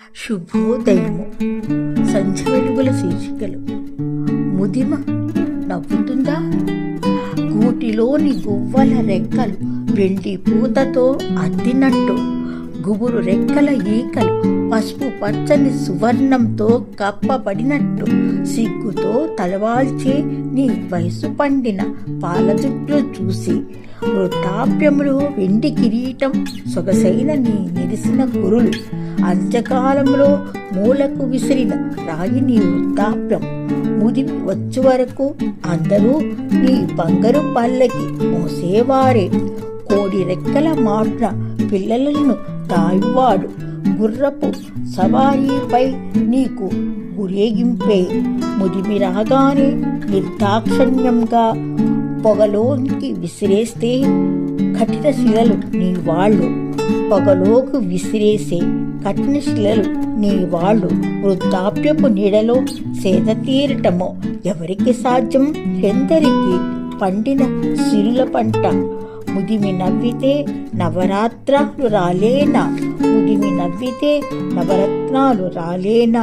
శుభోదయము. సంధ్య వెలుగుల శీర్షికలు. ముదిమ నవ్వుతుందా? గూటిలోని గువ్వల రెక్కలు వెండి పూతతో అద్దినట్టు, గుబురు రెక్కల ఈకలు పసుపు పచ్చని సువర్ణంతో కప్పబడినట్టు, సిగ్గుతో తలవాల్చే నీ వయసు పండిన పాల జుట్లు చూసి, వృద్ధాప్యములో వెండి కిరీటం సొగసైన నీ నెరిసిన కురులు, అంత్యకాలంలో మూలకు విసిరిన రాయి నీ వృద్ధాప్యం, ముదిమి వచ్చు వరకు అందరూ నీ బంగారు పల్లకి మోసేవారే, కోడి రెక్కల మాట్ల పిల్లలను తాయువాడు, గుర్రపు సవారీపై నీకు గురేగింపే, ముదిమి రాగానే నిర్దాక్షణ్యంగా పొగలోకి విసిరేస్తే కఠిన శిలలు నీ వాళ్ళు, పొగలోకి విసిరేసే కఠిన శిలలు నీ వాళ్ళు, వృద్ధాప్యపు నీడలో సేద తీరటమో ఎవరికి సాధ్యం? ఎందరికి పండిన సిరుల పంట, ముదిమి నవ్వితే నవరాత్రాలు రాలేనా? ముదిమి నవ్వితే నవరత్నాలు రాలేనా?